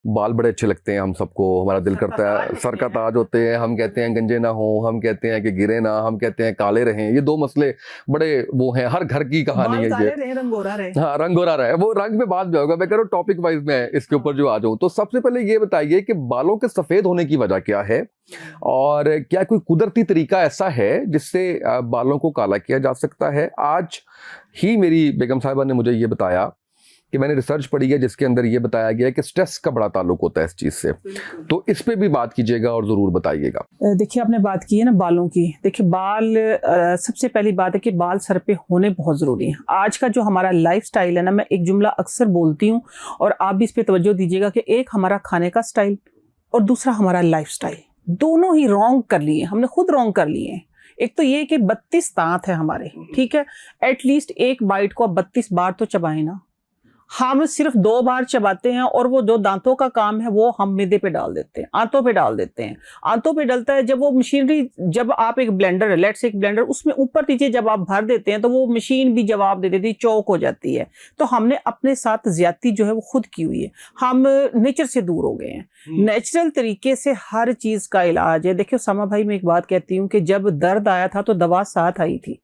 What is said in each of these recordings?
بال بڑے اچھے لگتے ہیں ہم سب کو, ہمارا دل کرتا ہے سر کا تاج ہوتے ہیں, ہم کہتے ہیں گنجے نہ ہوں, ہم کہتے ہیں کہ گرے نہ, ہم کہتے ہیں کالے رہیں. یہ دو مسئلے بڑے وہ ہیں, ہر گھر کی کہانی ہے یہ. رنگ گورا رہے, ہاں رنگ گورا رہے, وہ رنگ پہ بات بھی ہوگا, میں کہہ رہا ہوں ٹاپک وائز میں اس کے اوپر جو آ جاؤں. تو سب سے پہلے یہ بتائیے کہ بالوں کے سفید ہونے کی وجہ کیا ہے, اور کیا کوئی قدرتی طریقہ ایسا ہے جس سے بالوں کو کالا کیا جا سکتا ہے؟ آج ہی میری بیگم صاحبہ نے مجھے یہ بتایا کہ میں نے ریسرچ پڑھی ہے جس کے اندر یہ بتایا گیا ہے کہ سٹریس کا بڑا تعلق ہوتا ہے اس چیز سے, تو اس پہ بھی بات کیجیے گا اور ضرور بتائیے گا. دیکھیے آپ نے بات کی ہے نا بالوں کی, دیکھیے بال سب سے پہلی بات ہے کہ بال سر پہ ہونے بہت ضروری ہیں. آج کا جو ہمارا لائف سٹائل ہے نا, میں ایک جملہ اکثر بولتی ہوں اور آپ بھی اس پہ توجہ دیجیے گا کہ ایک ہمارا کھانے کا سٹائل اور دوسرا ہمارا لائف سٹائل, دونوں ہی رانگ کر لیے, ہم نے خود رانگ کر لیے ہیں. ایک تو یہ کہ 32 دانت ہیں ہمارے, ٹھیک ہے, ایٹ لیسٹ ایک بائٹ کو آپ 32 بار تو چبائیں نا. ہم صرف 2 بار چباتے ہیں اور وہ جو دانتوں کا کام ہے وہ ہم معدے پہ ڈال دیتے ہیں, آنتوں پہ ڈال دیتے ہیں. آنتوں پہ ڈلتا ہے جب وہ مشینری, جب آپ ایک بلینڈر, لیٹ سے ایک بلینڈر, اس میں اوپر نیچے جب آپ بھر دیتے ہیں تو وہ مشین بھی جواب دے دیتی ہے, چوک ہو جاتی ہے. تو ہم نے اپنے ساتھ زیادتی جو ہے وہ خود کی ہوئی ہے, ہم نیچر سے دور ہو گئے ہیں. نیچرل طریقے سے ہر چیز کا علاج ہے. دیکھیں اسامہ بھائی, میں ایک بات کہتی ہوں کہ جب درد آیا تھا تو دوا ساتھ آئی تھی.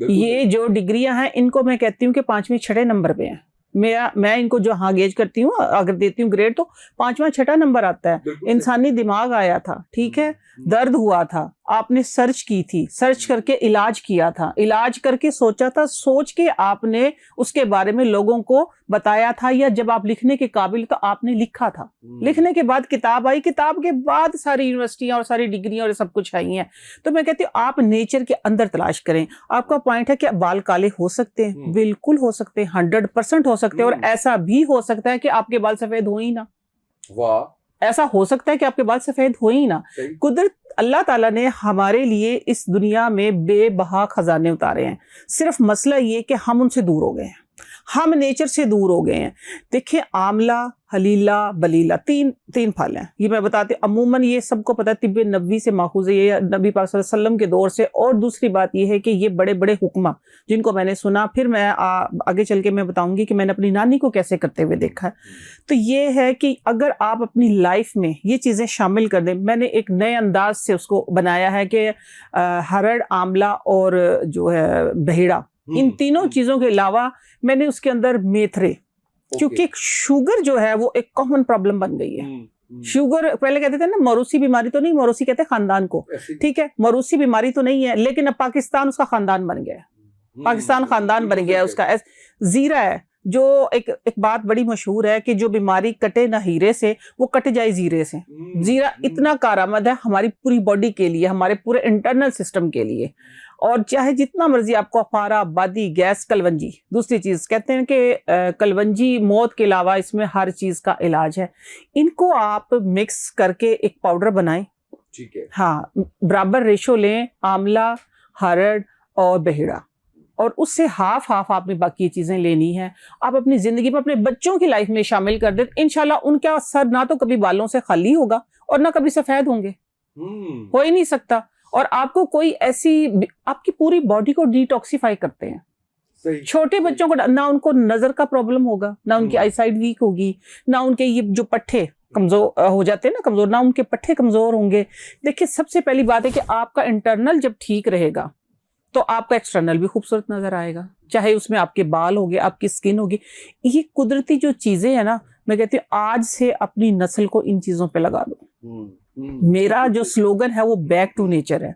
یہ جو ڈگریاں ہیں ان کو میں کہتی ہوں کہ 5ویں 6 نمبر پہ ہیں. میں ان کو جو ہاں گیج کرتی ہوں, اگر دیتی ہوں گریڈ تو 5واں 6 نمبر آتا ہے. انسانی دماغ آیا تھا, ٹھیک ہے, درد ہوا تھا, آپ نے سرچ کی تھی, سرچ کر کے علاج کیا تھا, علاج کر کے سوچا تھا, سوچ کے آپ نے اس کے بارے میں لوگوں کو بتایا تھا, یا جب آپ لکھنے کے قابل تو آپ نے لکھا تھا. لکھنے کے بعد کتاب آئی, کتاب کے بعد ساری یونیورسٹیاں اور ساری ڈگریاں اور سب کچھ آئی ہیں. تو میں کہتی ہوں آپ نیچر کے اندر تلاش کریں. آپ کا پوائنٹ ہے کہ بال کالے ہو سکتے ہیں, بالکل ہو سکتے ہیں, 100% ہو سکتے ہیں, اور ایسا بھی ہو سکتا ہے کہ آپ کے بال سفید ہو ہی نہ. واہ, ایسا ہو سکتا ہے کہ آپ کے بال سفید ہو ہی نہ. قدرت اللہ تعالیٰ نے ہمارے لیے اس دنیا میں بے بہا خزانے اتارے ہیں. صرف مسئلہ یہ کہ ہم ان سے دور ہو گئے ہیں, ہم نیچر سے دور ہو گئے ہیں. دیکھیں آملہ, حلیلہ, بلیلہ, تین پھل ہیں. یہ میں بتاتی عموماً یہ سب کو پتہ ہے, طب نبوی سے ماخوذ ہے, یہ نبی پاک صلی اللہ علیہ وسلم کے دور سے. اور دوسری بات یہ ہے کہ یہ بڑے بڑے حکمہ جن کو میں نے سنا, پھر میں آگے چل کے میں بتاؤں گی کہ میں نے اپنی نانی کو کیسے کرتے ہوئے دیکھا ہے. تو یہ ہے کہ اگر آپ اپنی لائف میں یہ چیزیں شامل کر دیں, میں نے ایک نئے انداز سے اس کو بنایا ہے کہ ہرڑ, آملہ اور جو ہے بہیڑا, ان تینوں چیزوں کے علاوہ میں نے اس کے اندر میتھرے, کیونکہ شوگر جو ہے وہ ایک کامن پرابلم بن گئی ہے. شوگر پہلے کہتے تھے نا موروثی بیماری تو نہیں, موروثی کہتے ہیں خاندان کو, ٹھیک ہے, موروثی بیماری تو نہیں ہے, لیکن اب پاکستان اس کا خاندان بن گیا ہے. پاکستان خاندان بن گیا ہے اس کا. زیرہ ہے جو ایک بات بڑی مشہور ہے کہ جو بیماری کٹے نہ ہیرے سے وہ کٹ جائے زیرے سے. زیرہ اتنا کارآمد ہے ہماری پوری باڈی کے لیے, ہمارے پورے انٹرنل سسٹم کے لیے. اور چاہے جتنا مرضی آپ کو پارا, بادی, گیس, کلونجی, دوسری چیز کہتے ہیں کہ کلونجی موت کے علاوہ اس میں ہر چیز کا علاج ہے. ان کو آپ مکس کر کے ایک پاؤڈر بنائیں, ٹھیک ہے, ہاں, برابر ریشو لیں, آملہ, ہرڑ اور بہیڑا, اور اس سے ہاف آپ نے باقی چیزیں لینی ہیں. آپ اپنی زندگی میں اپنے بچوں کی لائف میں شامل کر دیں, انشاءاللہ ان کا سر نہ تو کبھی بالوں سے خالی ہوگا اور نہ کبھی سفید ہوں گے, ہو ہی نہیں سکتا. اور آپ کو کوئی ایسی, آپ کی پوری باڈی کو ڈیٹاکسیفائی کرتے ہیں. چھوٹے بچوں کو نہ ان کو نظر کا پرابلم ہوگا, نہ ان کی آئی سائٹ ویک ہوگی, نہ ان کے یہ جو پٹھے کمزور ہو جاتے ہیں نا, کمزور, نہ ان کے پٹھے کمزور ہوں گے. دیکھیں سب سے پہلی بات ہے کہ آپ کا انٹرنل جب ٹھیک رہے گا تو آپ کا ایکسٹرنل بھی خوبصورت نظر آئے گا, چاہے اس میں آپ کے بال ہوگے, آپ کی سکن ہوگی. یہ قدرتی جو چیزیں ہیں نا, میں کہتی ہوں آج سے اپنی نسل کو ان چیزوں پہ لگا دو. میرا جو سلوگن ہے وہ بیک ٹو نیچر ہے.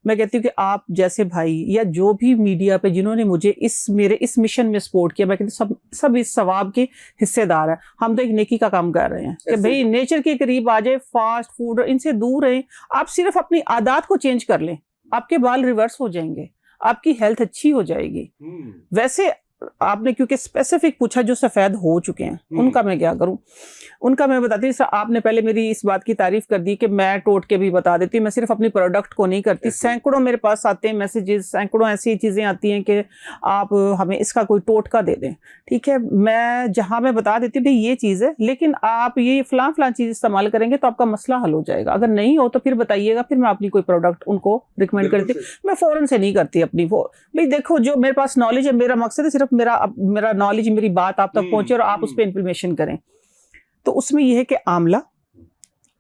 میں کہتی ہوں کہ آپ جیسے بھائی یا جو بھی میڈیا پہ جنہوں نے مجھے میرے اس مشن میں سپورٹ کیا, میں کہتی ہوں سب اس ثواب کے حصے دار ہیں. ہم تو ایک نیکی کا کام کر رہے ہیں کہ بھئی نیچر کے قریب آ جائے, فاسٹ فوڈ ان سے دور رہیں. آپ صرف اپنی عادات کو چینج کر لیں, آپ کے بال ریورس ہو جائیں گے, آپ کی ہیلتھ اچھی ہو جائے گی. ویسے آپ نے کیونکہ اسپیسیفک پوچھا جو سفید ہو چکے ہیں, ان کا میں کیا کروں, ان کا میں بتاتی ہوں. آپ نے پہلے میری اس بات کی تعریف کر دی کہ میں ٹوٹ کے بھی بتا دیتی ہوں, میں صرف اپنی پروڈکٹ کو نہیں کرتی. سینکڑوں میرے پاس آتے ہیں میسیجز, سینکڑوں ایسی چیزیں آتی ہیں کہ آپ ہمیں اس کا کوئی ٹوٹکا دے دیں, ٹھیک ہے. میں جہاں میں بتا دیتی ہوں بھئی یہ چیز ہے, لیکن آپ یہ فلاں چیز استعمال کریں گے تو آپ کا مسئلہ حل ہو جائے گا. اگر نہیں ہو تو پھر بتائیے گا, پھر میں اپنی کوئی پروڈکٹ ان کو ریکمینڈ کرتی ہوں. میں فوراً سے نہیں کرتی اپنی وہ, بھئی دیکھو جو میرے پاس نالج ہے, میرا مقصد ہے صرف میرا نالج, میری بات آپ تک پہنچے اور آپ اس پہ انفارمیشن کریں. تو اس میں یہ ہے کہ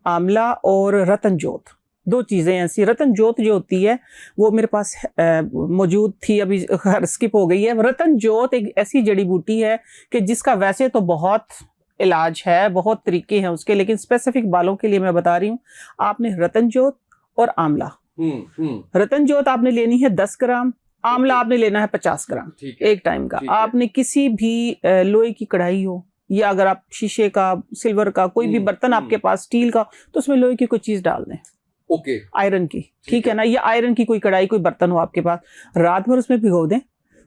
آملہ اور رتن جوت، 2 چیزیں ایسی. رتن جوت جو ہوتی ہے وہ میرے پاس موجود تھی، ابھی اسکپ ہو گئی ہے. رتن جوت ایک ایسی جڑی بوٹی ہے کہ جس کا ویسے تو بہت علاج ہے، بہت طریقے ہیں اس کے، لیکن اسپیسیفک بالوں کے لیے میں بتا رہی ہوں. آپ نے رتن جوت اور آملہ، رتن جوت آپ نے لینی ہے 10 گرام، آملہ آپ نے لینا ہے 50 گرام ایک ٹائم کا. آپ نے کسی بھی لوہے کی کڑھائی ہو یا اگر آپ شیشے کا، سلور کا کوئی بھی برتن آپ کے پاس اسٹیل کا، تو اس میں لوہے کی کوئی چیز ڈال دیں، آئرن کی، ٹھیک ہے نا، یا آئرن کی کوئی کڑھائی، کوئی برتن ہو آپ کے پاس، رات بھر اس میں بھگو دیں.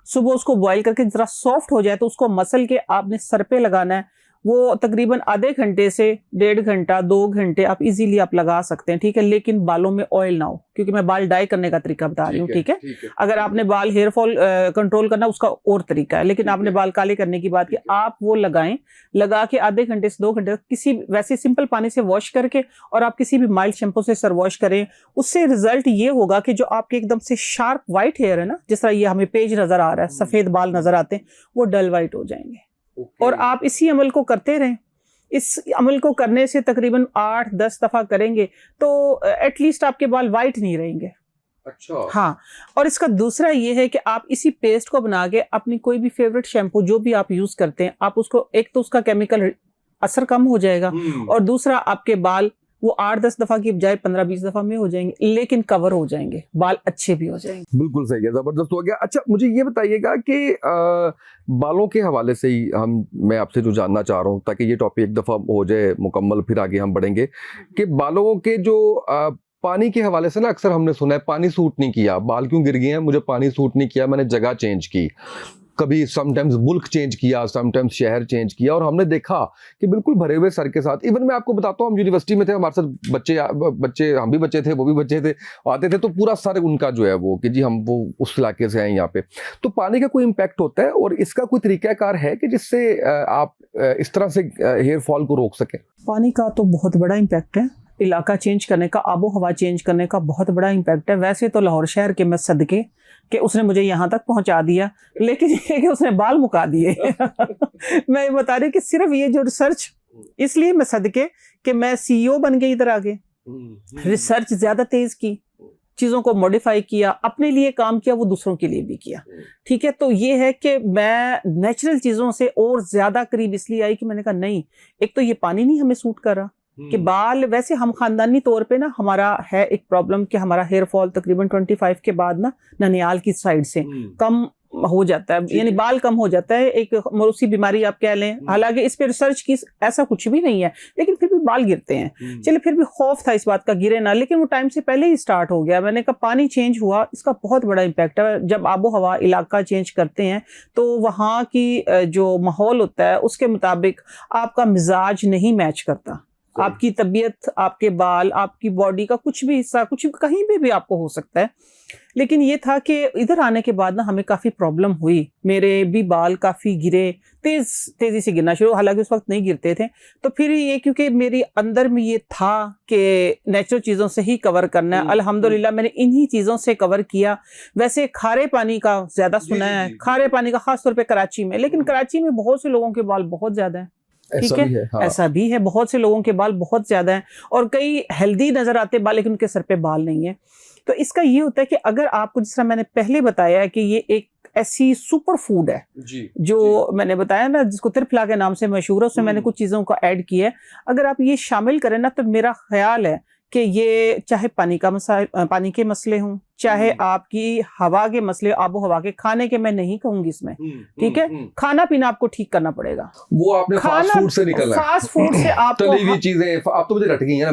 صبح اس کو بوائل کر کے ذرا سافٹ ہو جائے تو اس کو مسل کے آپ نے سر پہ لگانا ہے. وہ تقریباً آدھے گھنٹے سے 1.5 گھنٹہ 2 گھنٹے آپ ایزیلی آپ لگا سکتے ہیں، ٹھیک ہے. لیکن بالوں میں آئل نہ ہو، کیونکہ میں بال ڈائی کرنے کا طریقہ بتا رہی ہوں، ٹھیک ہے. اگر آپ نے بال ہیئر فال کنٹرول کرنا اس کا اور طریقہ ہے، لیکن آپ نے بال کالے کرنے کی بات کی، آپ وہ لگائیں، لگا کے آدھے گھنٹے سے 2 گھنٹے کسی ویسے سمپل پانی سے واش کر کے، اور آپ کسی بھی مائلڈ شیمپو سے سر واش کریں. اس سے رزلٹ یہ ہوگا کہ جو آپ کے ایک دم سے شارپ وائٹ ہیئر ہے نا، جس طرح یہ ہمیں پیج نظر آ رہا ہے، سفید بال نظر آتے ہیں، وہ ڈل وائٹ ہو جائیں گے. اور آپ اسی عمل کو کرتے رہیں. اس عمل کو کرنے سے تقریباً 8-10 دفعہ کریں گے تو ایٹ لیسٹ آپ کے بال وائٹ نہیں رہیں گے. اچھا. ہاں. اور اس کا دوسرا یہ ہے کہ آپ اسی پیسٹ کو بنا کے اپنی کوئی بھی فیوریٹ شیمپو جو بھی آپ یوز کرتے ہیں، آپ اس کو، ایک تو اس کا کیمیکل اثر کم ہو جائے گا، اور دوسرا آپ کے بال وہ 8-10 دفعہ کی بجائے 15-20 دفعہ میں ہو جائیں گے، لیکن کور ہو جائیں گے، بال اچھے بھی ہو جائیں گے. بالکل صحیح ہے، زبردست ہو گیا. اچھا مجھے یہ بتائیے گا کہ بالوں کے حوالے سے ہی میں آپ سے جو جاننا چاہ رہا ہوں، تاکہ یہ ٹاپک ایک دفعہ ہو جائے مکمل، پھر آگے ہم بڑھیں گے، کہ بالوں کے جو پانی کے حوالے سے نا اکثر ہم نے سنا ہے پانی سوٹ نہیں کیا، بال کیوں گر گئے ہیں، مجھے پانی سوٹ نہیں کیا، میں نے جگہ چینج کی، کبھی سم ٹائمز ملک چینج کیا، سم ٹائمز شہر چینج کیا، اور ہم نے دیکھا کہ بالکل بھرے ہوئے سر کے ساتھ. ایون میں آپ کو بتاتا ہوں، ہم یونیورسٹی میں تھے، ہمارے ساتھ بچے ہم بھی بچے تھے، وہ بھی بچے تھے، آتے تھے تو پورا سر ان کا جو ہے وہ کہ جی ہم وہ اس علاقے سے ہیں یہاں پہ. تو پانی کا کوئی امپیکٹ ہوتا ہے، اور اس کا کوئی طریقہ کار ہے کہ جس سے آپ اس طرح سے ہیئر فال کو روک سکیں؟ پانی کا تو بہت بڑا امپیکٹ ہے، علاقہ چینج کرنے کا، آب و ہوا چینج کرنے کا بہت بڑا امپیکٹ ہے. ویسے تو لاہور شہر کے میں صدقے کہ اس نے مجھے یہاں تک پہنچا دیا، لیکن یہ کہ اس نے بال مکا دیے. میں یہ بتا رہی کہ صرف یہ جو ریسرچ، اس لیے میں صدقے کہ میں CEO بن گئی ادھر آگے. ریسرچ زیادہ تیز کی، چیزوں کو موڈیفائی کیا، اپنے لیے کام کیا، وہ دوسروں کے لیے بھی کیا، ٹھیک ہے. تو یہ ہے کہ میں نیچرل چیزوں سے اور زیادہ قریب اس لیے آئی کہ میں نے کہا نہیں، ایک تو یہ پانی نہیں ہمیں سوٹ کر رہا، کہ بال ویسے ہم خاندانی طور پہ نا ہمارا ہے ایک پرابلم کہ ہمارا ہیئر فال تقریباً 25 کے بعد نا ننیال کی سائڈ سے کم ہو جاتا ہے، یعنی بال کم ہو جاتا ہے، ایک موروثی بیماری آپ کہہ لیں. حالانکہ اس پہ ریسرچ کی ایسا کچھ بھی نہیں ہے، لیکن پھر بھی بال گرتے ہیں. چلے پھر بھی خوف تھا اس بات کا گرے نہ، لیکن وہ ٹائم سے پہلے ہی سٹارٹ ہو گیا. میں نے کہا پانی چینج ہوا، اس کا بہت بڑا امپیکٹ ہے. جب آب و ہوا علاقہ چینج کرتے ہیں تو وہاں کی جو ماحول ہوتا ہے اس کے مطابق آپ کا مزاج نہیں میچ کرتا، آپ کی طبیعت، آپ کے بال، آپ کی باڈی کا کچھ بھی حصہ کچھ کہیں بھی آپ کو ہو سکتا ہے. لیکن یہ تھا کہ ادھر آنے کے بعد نا ہمیں کافی پرابلم ہوئی، میرے بھی بال کافی گرے، تیزی سے گرنا شروع، حالانکہ اس وقت نہیں گرتے تھے. تو پھر یہ کیونکہ میری اندر میں یہ تھا کہ نیچرل چیزوں سے ہی کور کرنا ہے، الحمدللہ میں نے انہی چیزوں سے کور کیا. ویسے کھارے پانی کا زیادہ سنا ہے، کھارے پانی کا خاص طور پہ کراچی میں، لیکن کراچی میں بہت سے لوگوں کے بال بہت زیادہ ہیں، ٹھیک ہے، ایسا بھی ہے، بہت سے لوگوں کے بال بہت زیادہ ہیں، اور کئی ہیلدی نظر آتے بال لیکن ان کے سر پہ بال نہیں ہیں. تو اس کا یہ ہوتا ہے کہ اگر آپ کو، جس طرح میں نے پہلے بتایا ہے کہ یہ ایک ایسی سپر فوڈ ہے جو میں نے بتایا نا جس کو ترفلا کے نام سے مشہور ہے، اس میں نے کچھ چیزوں کا ایڈ کیا ہے. اگر آپ یہ شامل کریں نا تو میرا خیال ہے کہ یہ چاہے پانی کے مسئلے ہوں، چاہے آپ کی ہوا کے مسئلے، آب و ہوا کے، کھانے کے میں نہیں کہوں گی اس میں، ٹھیک ہے، کھانا پینا آپ کو ٹھیک کرنا پڑے گا. وہ آپ نے فاسٹ فوڈ سے نکلنا ہے، فاسٹ فوڈ سے آپ کو تلی ہوئی چیزیں، آپ تو مجھے رٹ گئی ہیں نا.